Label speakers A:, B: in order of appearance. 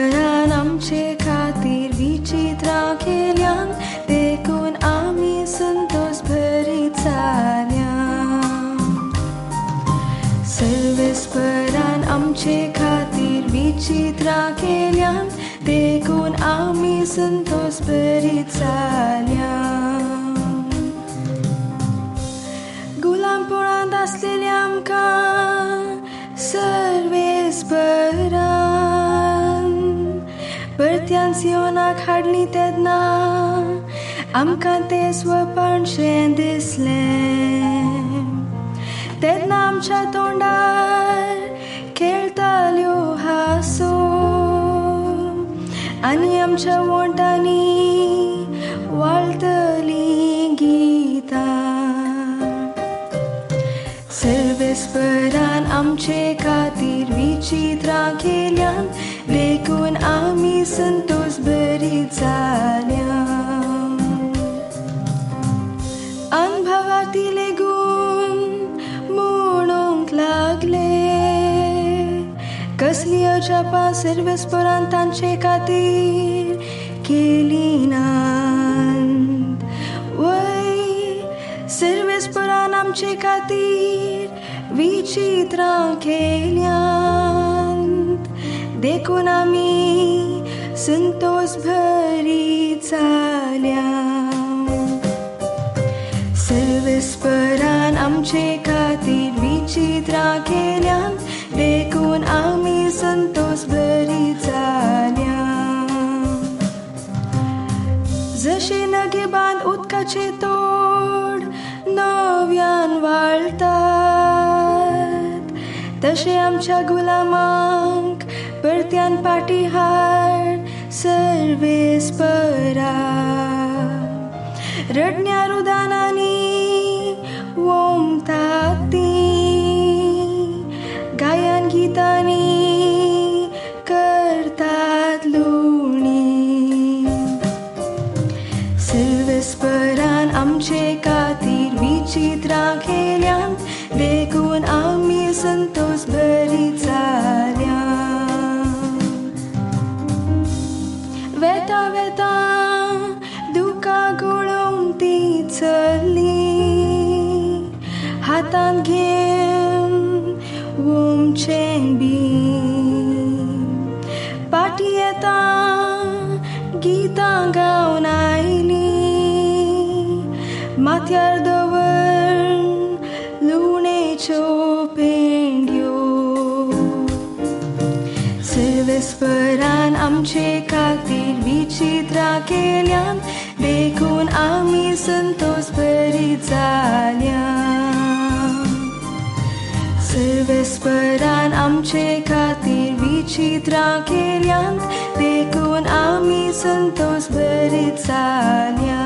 A: परस्परान आमचे खातीर विचित्रां केल्यान देखून आमी संतोष भरीत जाल्या सर्वेस्परान आमचे खातीर विचित्रां केल्यान देखून आमी संतोष भरीत जाल्या गुलामपणांत आसलेल्या आमकां सर्वेस्परान परत्यान सियोनाक हाडली तेन्ना आमकां तें स्वपणशें दिसलें तेन्ना आमच्या तोंडार खेळटाल्यो हांसो आनी आमच्या वोंटांनी वाळटलीं गितां सर्वेस्परान आमचे खातीर विचित्रां केल्यान देखून आमी संतोष भरीत जाल्या अनुभवातिले गुण म्हणूंक लागले कसली अजापां सर्वेस्परान तांचे खातीर केली नात वय सर्वेस्परान आमचे खातीर विचित्रां केल्यात देखून आमी संतोष भरीत जाल्या सर्वेस्परान आमचे खातीर विचित्रां केल्यात देखून आमी संतोष भरीत जाल्या जशे नगेबांत उदकाचे तोड नव्यान वाळटात तशे आमच्या गुलामांक परत्यान पाटी हाड सर्वेस्परा रडण्या रुदानांनी वोमतात तीं गायन गितांनी करतात लुणी सर्वेस्परान आमचे खातीर विचित्रां केल्यान देखून आमी संतोष भरीत जाल्या वेता वेता दुकां गळोवन ती चल्ली हातांत घेवन वोमचें बी पाटी येता गितां गावन आयली माथ्यार दवरून लुणेच्यो पेंड्यो सर्वेस्परान आमचे खातीर विचित्रां केल्यान देखून आमी संतोष भरीत जाल्या सर्वेस्परान आमचे खातीर विचित्रां केल्यान देखून आमी संतोष भरीत जाल्या